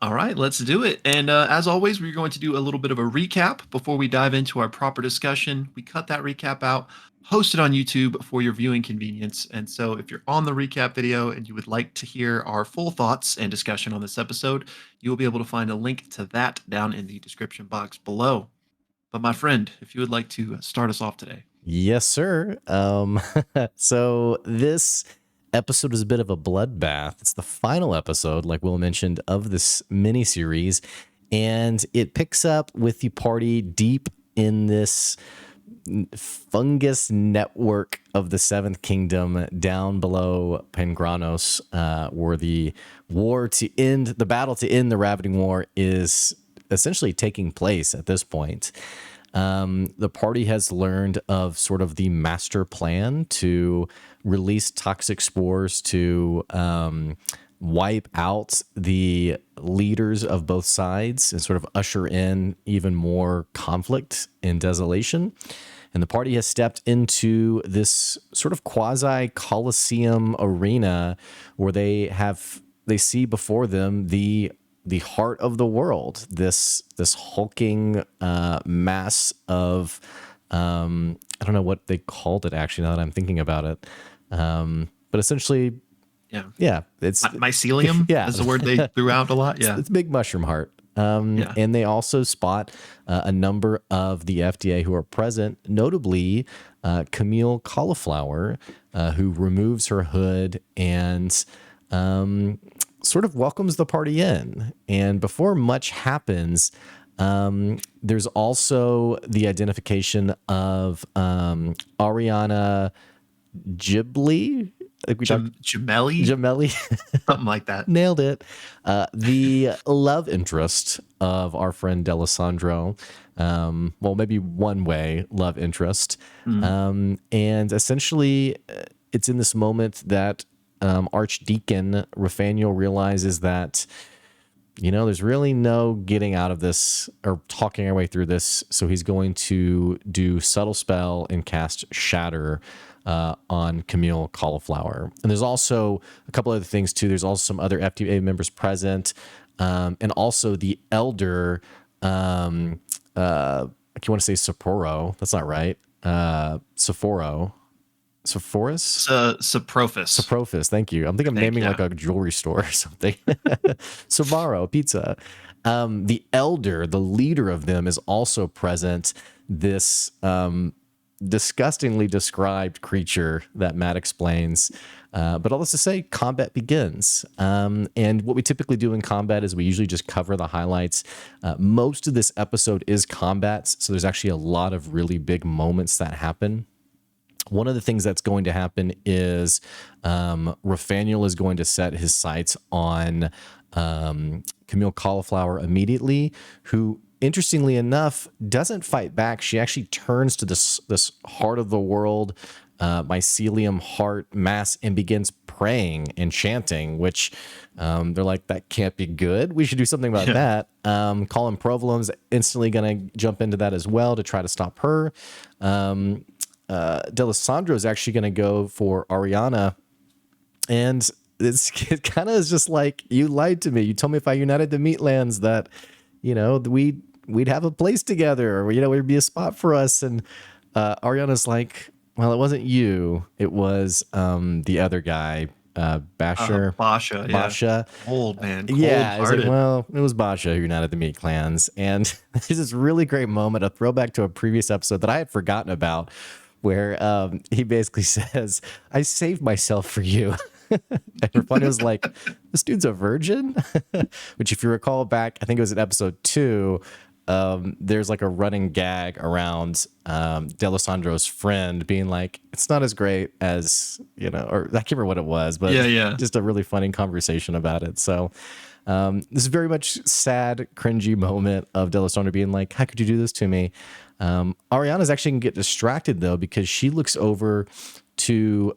All right, let's do it. And as always, we're going to do a little bit of a recap before we dive into our proper discussion. We cut that recap out, post it on YouTube for your viewing convenience. And so, if you're on the recap video and you would like to hear our full thoughts and discussion on this episode, you will be able to find a link to that down in the description box below. But, my friend, if you would like to start us off today. Yes, sir. So this episode is a bit of a bloodbath. It's the final episode, like Will mentioned, of this miniseries, and it picks up with the party deep in this fungus network of the Seventh Kingdom down below Pengranos, where the battle to end the Ravening War is essentially taking place at this point. The party has learned of sort of the master plan to release toxic spores to wipe out the leaders of both sides and sort of usher in even more conflict and desolation. And the party has stepped into this sort of quasi Colosseum arena where they see before them the heart of the world, this hulking mass of I don't know what they called it actually, now that I'm thinking about it, but essentially it's mycelium. Yeah, is the word they threw out a lot. It's big mushroom heart. And they also spot a number of the FDA who are present, notably Camille Cauliflower, who removes her hood and sort of welcomes the party in. And before much happens, there's also the identification of Ariana Ghibli. Gemelli, something like that. Nailed it. The love interest of our friend D'Alessandro. Well, maybe one way love interest. And essentially, it's in this moment that Archdeacon Raphaniel realizes that, there's really no getting out of this or talking our way through this. So he's going to do Subtle Spell and cast Shatter on Camille Cauliflower. And there's also a couple other things too. There's also some other FDA members present. And also the elder, I want to say Sapporo. That's not right. Sephora. Saprophis, thank you. I'm naming like a jewelry store or something. Sabaro Pizza. The elder, the leader of them, is also present. This disgustingly described creature that Matt explains. But all this to say, combat begins. And what we typically do in combat is we usually just cover the highlights. Most of this episode is combats, so there's actually a lot of really big moments that happen. One of the things that's going to happen is Raphaniel is going to set his sights on Camille Cauliflower immediately, who, interestingly enough, doesn't fight back. She actually turns to this heart of the world, mycelium heart mass, and begins praying and chanting, which they're like, that can't be good. We should do something about that. Colin Provolone's instantly going to jump into that as well to try to stop her. D'Alessandro is actually going to go for Ariana, and it kind of is just like, you lied to me. You told me if I united the Meatlands that we'd have a place together, or there'd be a spot for us. And Ariana's like, well, it wasn't you, it was the other guy, Basha. Old man. Yeah, it's like, well, it was Basha who united the Meat Clans. And there's this really great moment, a throwback to a previous episode that I had forgotten about, where he basically says, I saved myself for you. And Raphaniel was like, this dude's a virgin? Which, if you recall back, I think it was in episode 2, there's like a running gag around D'Alessandro's friend being like, it's not as great as, or I can't remember what it was, but just a really funny conversation about it. So this is very much sad, cringy moment of D'Alessandro being like, how could you do this to me? Ariana's actually going to get distracted, though, because she looks over to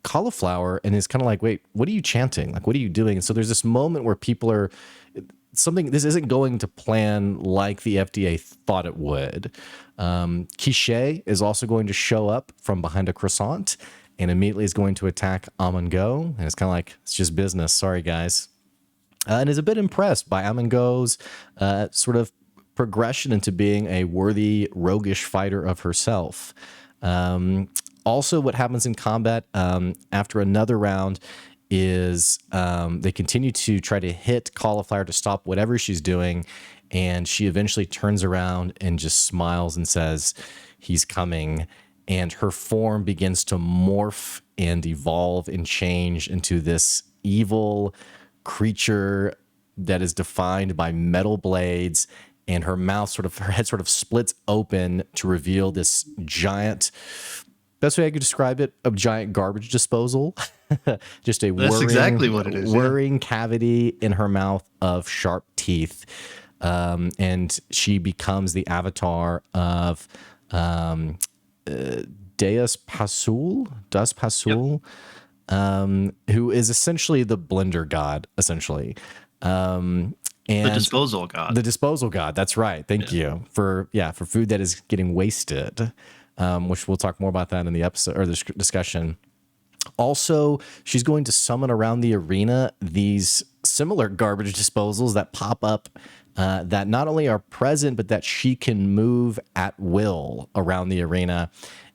Cauliflower and is kind of like, wait, what are you chanting? Like, what are you doing? And so there's this moment where people are, this isn't going to plan like the FDA thought it would. Quiche is also going to show up from behind a croissant and immediately is going to attack Amongo. And it's kind of like, it's just business. Sorry, guys. and is a bit impressed by Amango's sort of progression into being a worthy, roguish fighter of herself. Also, what happens in combat after another round is they continue to try to hit Cauliflower to stop whatever she's doing, and she eventually turns around and just smiles and says, "He's coming." And her form begins to morph and evolve and change into this evil creature that is defined by metal blades, and her head sort of splits open to reveal this giant, best way I could describe it, a giant garbage disposal. Just a That's exactly what it is. Yeah. whirring cavity in her mouth of sharp teeth. And she becomes the avatar of Das Pasul, who is essentially the blender god, essentially. And The disposal god. the disposal god. That's right. Thank you for food that is getting wasted, which we'll talk more about that in the episode or the discussion. Also, she's going to summon around the arena these similar garbage disposals that pop up that not only are present, but that she can move at will around the arena.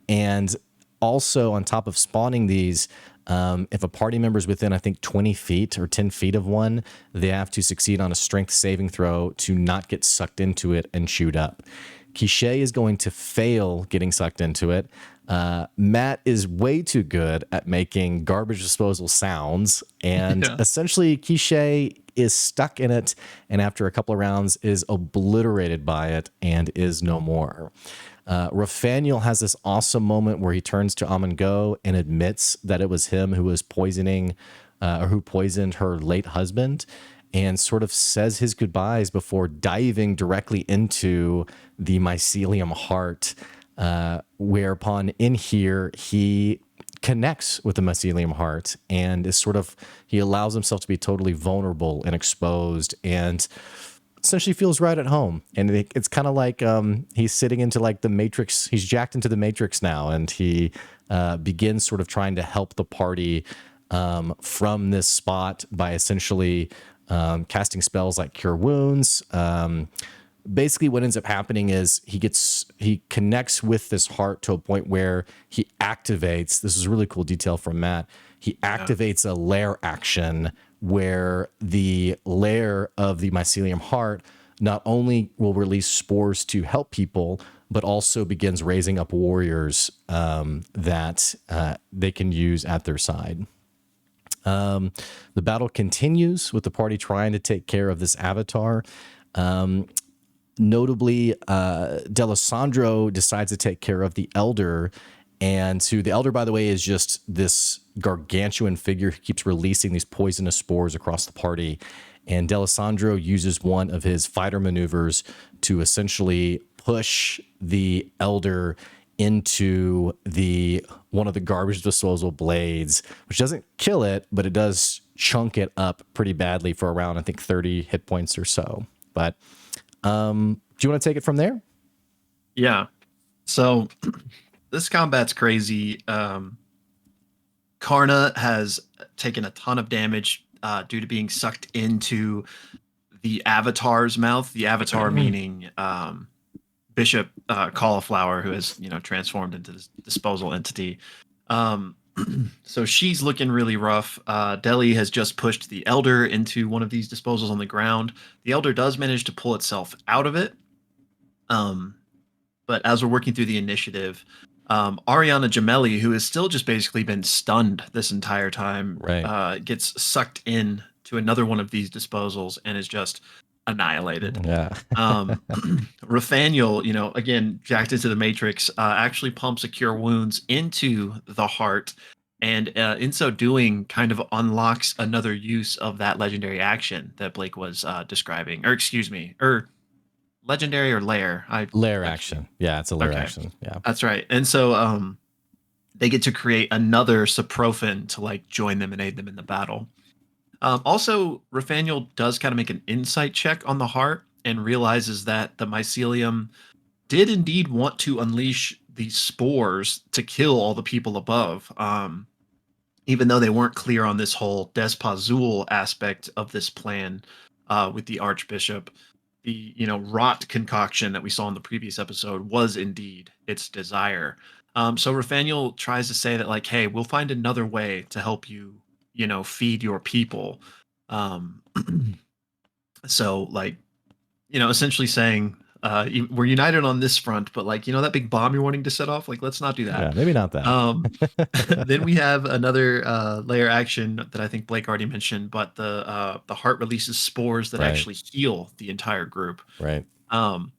And also, on top of spawning these, if a party member is within, I think, 20 feet or 10 feet of one, they have to succeed on a strength saving throw to not get sucked into it and chewed up. Quiche is going to fail getting sucked into it. Matt is way too good at making garbage disposal sounds, and essentially Quiche is stuck in it, and after a couple of rounds is obliterated by it and is no more. Raphaniel has this awesome moment where he turns to Amango and admits that it was him who was poisoning or who poisoned her late husband, and sort of says his goodbyes before diving directly into the mycelium heart, whereupon in here he connects with the mycelium heart and is he allows himself to be totally vulnerable and exposed and essentially feels right at home. And it's kind of like he's sitting into like the Matrix. He's jacked into the Matrix now, and he begins sort of trying to help the party from this spot by essentially casting spells like Cure Wounds. Basically what ends up happening is he connects with this heart to a point where he activates, this is a really cool detail from Matt, he activates a lair action where the lair of the mycelium heart not only will release spores to help people, but also begins raising up warriors that they can use at their side. The battle continues with the party trying to take care of this avatar. Notably, Delisandro decides to take care of the Elder. And the Elder, by the way, is just this gargantuan figure who keeps releasing these poisonous spores across the party. And Delisandro uses one of his fighter maneuvers to essentially push the Elder into one of the garbage disposal blades, which doesn't kill it, but it does chunk it up pretty badly for around, I think, 30 hit points or so. But do you want to take it from there? Yeah. So this combat's crazy. Karna has taken a ton of damage due to being sucked into the avatar's mouth. The avatar meaning Bishop Cauliflower, who has transformed into this disposal entity. So she's looking really rough. Deli has just pushed the Elder into one of these disposals on the ground. The Elder does manage to pull itself out of it. But as we're working through the initiative, Ariana Gemelli, who has still just basically been stunned this entire time, gets sucked in to another one of these disposals and is just annihilated. Yeah. Raphaniel, again, jacked into the Matrix, actually pumps a Cure Wounds into the heart, and in so doing kind of unlocks another use of that legendary action that Blake was describing, or excuse me, or legendary or lair. Lair action. Yeah, it's a lair action. Yeah. That's right. And so they get to create another Saprofen to like join them and aid them in the battle. Also, Raphaniel does kind of make an insight check on the heart and realizes that the mycelium did indeed want to unleash these spores to kill all the people above. even though they weren't clear on this whole Despazul aspect of this plan with the Archbishop, the rot concoction that we saw in the previous episode was indeed its desire. So Rathaniel tries to say that, like, hey, we'll find another way to help you, feed your people. Um, so like, essentially saying, we're united on this front, but like, that big bomb you're wanting to set off, like, let's not do Yeah, that. maybe not that. Then we have another layer action that I think Blake already mentioned, but the heart releases spores that Right. actually heal the entire group. Right. Um,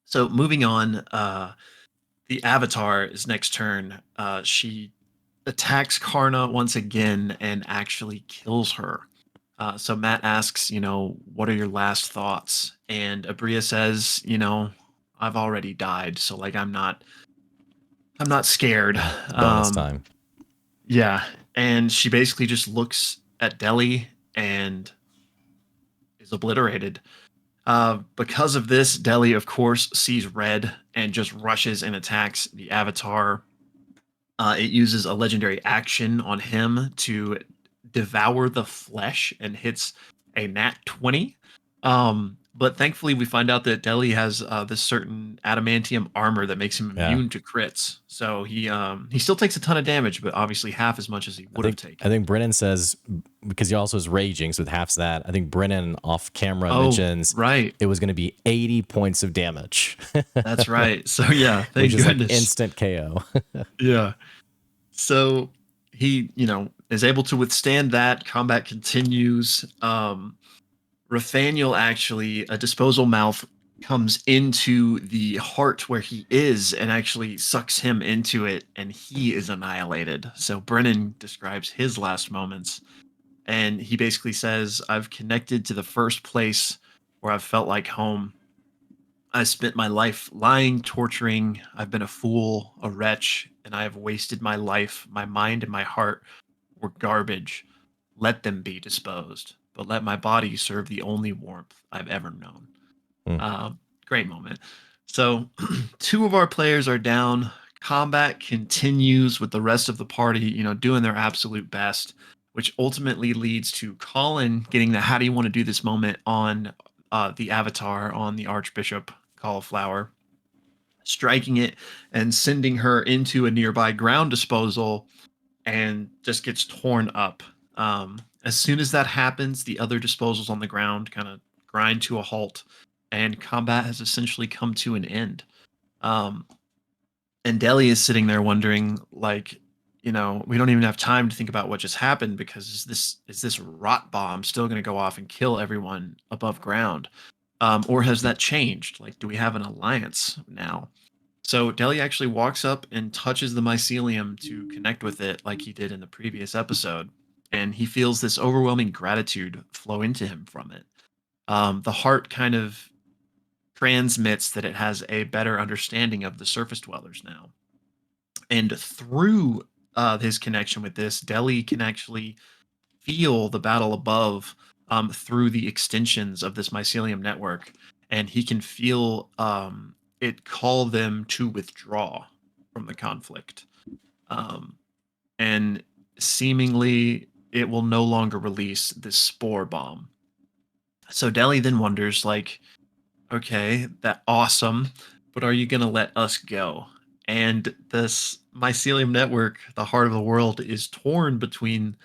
so moving on, the Avatar is next turn. She attacks Karna once again and actually kills her. So Matt asks, what are your last thoughts? And Aabria says, I've already died, so like I'm not scared. Yeah. It's bonus Um, time. yeah, and she basically just looks at Delhi and is obliterated. Because of this, Delhi, of course, sees red and just rushes and attacks the Avatar. It uses a legendary action on him to devour the flesh and hits a nat 20. But thankfully, we find out that Delhi has this certain adamantium armor that makes him Yeah. immune to crits. So he still takes a ton of damage, but obviously half as much as he would have I taken. think Brennan says, because he also is raging, so with half that, I think Brennan off camera Oh, mentions right. it was going to be 80 points of damage. That's right. So yeah, Which thank is like goodness. instant KO. Yeah. So he, is able to withstand that. Combat continues. Rathaniel actually, a disposal mouth comes into the heart where he is and actually sucks him into it, and he is annihilated. So Brennan describes his last moments, and he basically says, I've connected to the first place where I've felt like home. I spent my life lying, torturing. I've been a fool, a wretch, and I have wasted my life. My mind and my heart were garbage. Let them be disposed, but let my body serve the only warmth I've ever known. Hmm. Great moment. So, two of our players are down. Combat continues with the rest of the party, doing their absolute best, which ultimately leads to Colin getting the how do you want to do this moment on the Avatar, on the Archbishop Cauliflower, striking it and sending her into a nearby ground disposal and just gets torn up. As soon as that happens, the other disposals on the ground kind of grind to a halt, and combat has essentially come to an end. Um, and Delhi is sitting there wondering, like, we don't even have time to think about what just happened because is this rot bomb still going to go off and kill everyone above ground, or has that changed? Like, do we have an alliance now? So Delhi actually walks up and touches the mycelium to connect with it like he did in the previous episode. And he feels this overwhelming gratitude flow into him from it. The heart kind of transmits that it has a better understanding of the surface dwellers now. And through his connection with this, Delhi can actually feel the battle above through the extensions of this mycelium network, and he can feel it call them to withdraw from the conflict. Um, and seemingly, it will no longer release this spore bomb. So Delhi then wonders, like, okay, that awesome, but are you going to let us go? And this mycelium network, the heart of the world, is torn between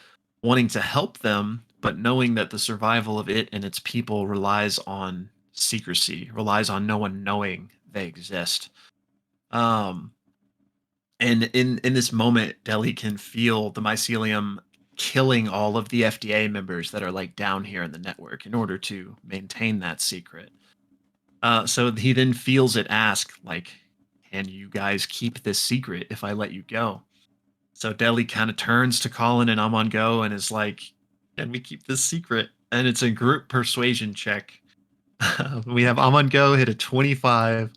wanting to help them, but knowing that the survival of it and its people relies on secrecy, relies on no one knowing they exist. Um, and in this moment, Delhi can feel the mycelium killing all of the FDA members that are like down here in the network in order to maintain that secret. So he then feels it ask, like, can you guys keep this secret if I let you go? So Delhi kind of turns to Colin and I'm on go and is like, can we keep this secret? And it's a group persuasion check. We have Amon Go hit a 25,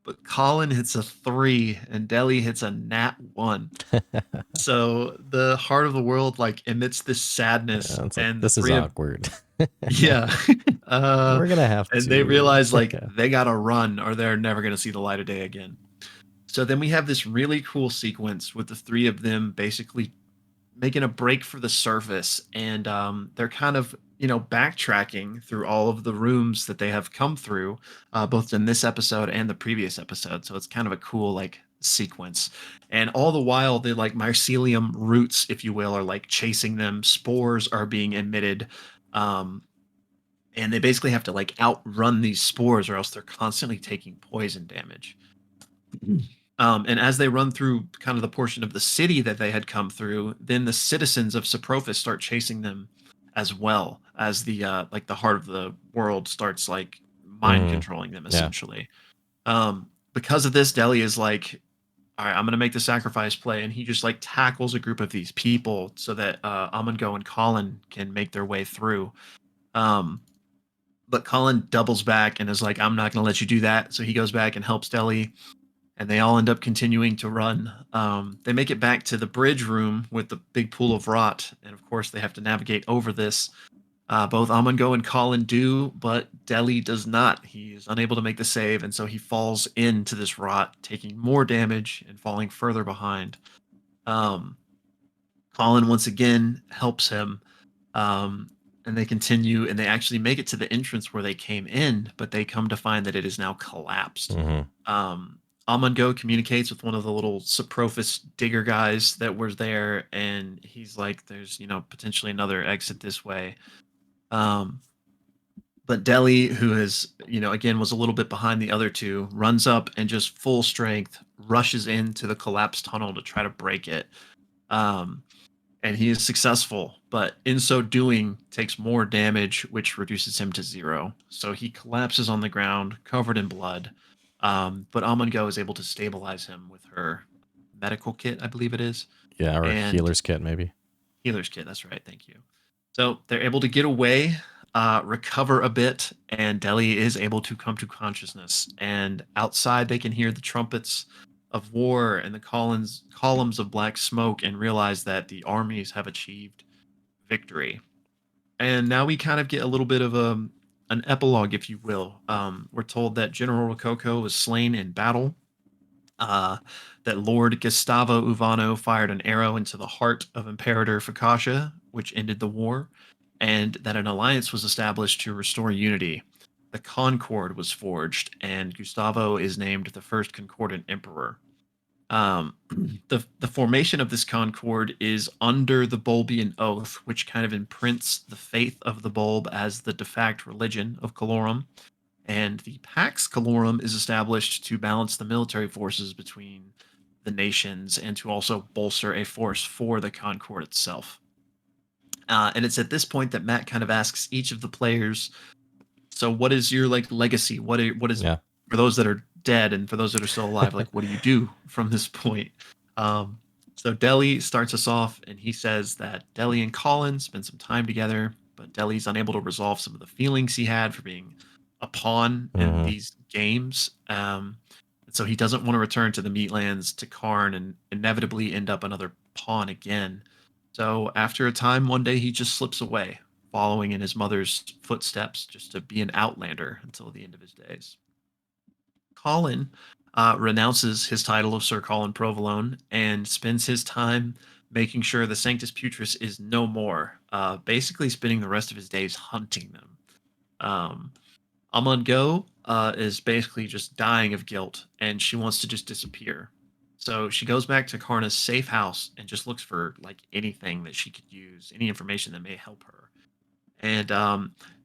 but Colin hits a 3 and Delhi hits a nat 1. So the heart of the world like emits this sadness, It's like, and the this is three of awkward. yeah. We're going to have And they to. realize like they gotta run or they're never gonna see the light of day again. So then we have this really cool sequence with the three of them basically making a break for the surface, and they're kind of backtracking through all of the rooms that they have come through, both in this episode and the previous episode. So it's kind of a cool like sequence, and all the while the like mycelium roots, if you will, are like chasing them. Spores are being emitted. Um, and they basically have to like outrun these spores or else they're constantly taking poison damage. And as they run through kind of the portion of the city that they had come through, then the citizens of Saprophis start chasing them as well as the like the heart of the world starts like mind Mm, controlling them yeah. essentially. Because of this, Deli is like, all right, I'm gonna make the sacrifice play, and he just like tackles a group of these people so that Amongo and Colin can make their way through. Um, but Colin doubles back and is like, I'm not gonna let you do that. So he goes back and helps Deli, and they all end up continuing to run. They make it back to the bridge room with the big pool of rot, and of course they have to navigate over this. Both Amongo and Colin do, but Deli does not. He is unable to make the save, and so he falls into this rot, taking more damage and falling further behind. Um, Colin once again helps him, um, and they continue, and they actually make it to the entrance where they came in, but they come to find that it is now collapsed. Hmm. Um, Amongo communicates with one of the little Saprophis digger guys that was there, and he's like, "There's potentially another exit this way." Um, but Deli, who is again was a little bit behind the other two, runs up and just full strength rushes into the collapsed tunnel to try to break it. Um, and he is successful, but in so doing takes more damage, which reduces him to 0. So he collapses on the ground, covered in blood. But Amongo is able to stabilize him with her medical kit, I believe it is, Yeah, or a and healer's kit maybe. healer's kit. That's right. Thank you. So they're able to get away, recover a bit, and Deli is able to come to consciousness. And outside, they can hear the trumpets of war and the columns of black smoke, and realize that the armies have achieved victory. And now we kind of get a little bit of an epilogue, if you will. We're told that General Rococo was slain in battle, uh, that Lord Gustavo Uvano fired an arrow into the heart of Imperator Fakasha, which ended the war, and that an alliance was established to restore unity. The Concord was forged, and Gustavo is named the first Concordant Emperor. Um, the formation of this Concord is under the Bulbian Oath, which kind of imprints the faith of the Bulb as the de facto religion of Calorum, and the Pax Calorum is established to balance the military forces between the nations and to also bolster a force for the Concord itself. And it's at this point that Matt kind of asks each of the players, so what is your like legacy? What is Yeah. for those that are dead and for those that are still alive, like what do you do from this point? Um, so Deli starts us off, and he says that Deli and Colin spend some time together, but Deli's unable to resolve some of the feelings he had for being a pawn in Hmm. these games. And so he doesn't want to return to the Meatlands to Karn and inevitably end up another pawn again. So after a time, one day he just slips away, following in his mother's footsteps, just to be an outlander until the end of his days. Colin renounces his title of Sir Colin Provolone and spends his time making sure the Sanctus Putris is no more, basically spending the rest of his days hunting them. Um, Amon Go is basically just dying of guilt, and she wants to just disappear. So she goes back to Karna's safe house and just looks for like anything that she could use, any information that may help her. And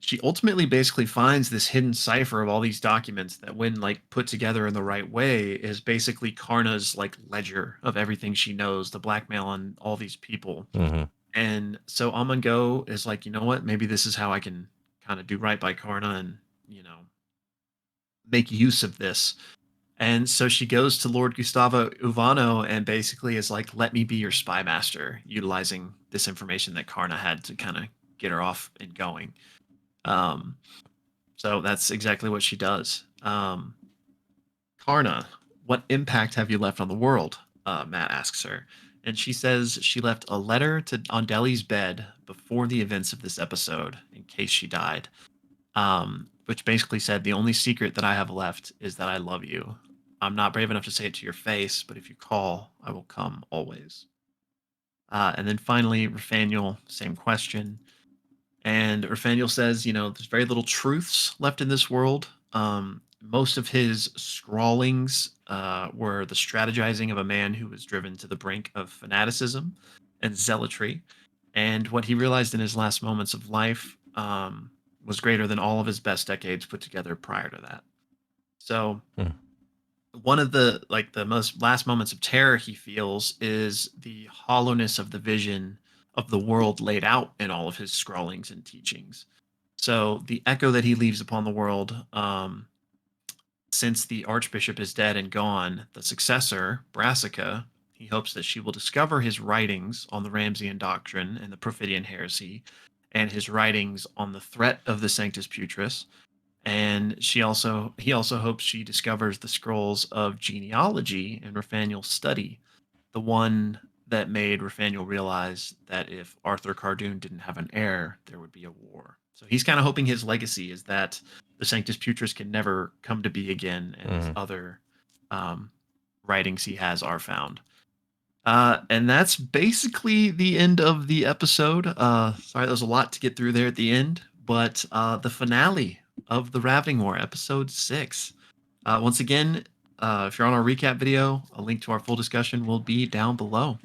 she ultimately basically finds this hidden cipher of all these documents that, when like put together in the right way, is basically Karna's like ledger of everything she knows, the blackmail on all these people. Hmm. And so Amon Go is like, you know what? Maybe this is how I can kind of do right by Karna and make use of this. And so she goes to Lord Gustavo Uvano and basically is like, let me be your spy master, utilizing this information that Karna had to kind of get her off and going. Um, so that's exactly what she does. Karna, what impact have you left on the world? Matt asks her. And she says she left a letter on Deli's bed before the events of this episode in case she died. Which basically said, the only secret that I have left is that I love you. I'm not brave enough to say it to your face, but if you call, I will come always. And then finally, Rathaniel, same question. And Rathaniel says, there's very little truths left in this world. Most of his scrawlings were the strategizing of a man who was driven to the brink of fanaticism and zealotry. And what he realized in his last moments of life was greater than all of his best decades put together prior to that. So Hmm. one of the most last moments of terror he feels is the hollowness of the vision of the world laid out in all of his scrawlings and teachings. So the echo that he leaves upon the world, since the archbishop is dead and gone, the successor, Brassica, he hopes that she will discover his writings on the Ramseyan doctrine and the Prophidian heresy, and his writings on the threat of the Sanctus Putris, and he also hopes she discovers the scrolls of genealogy in Rathaniel's study, the one that made Rathaniel realize that if Arthur Cardoon didn't have an heir, there would be a war. So he's kind of hoping his legacy is that the Sanctus Putris can never come to be again, and his Mhm. other um, writings he has are found. And that's basically the end of the episode. Sorry, there was a lot to get through there at the end, but the finale of the Ravening War, episode 6. Once again, if you're on our recap video, a link to our full discussion will be down below.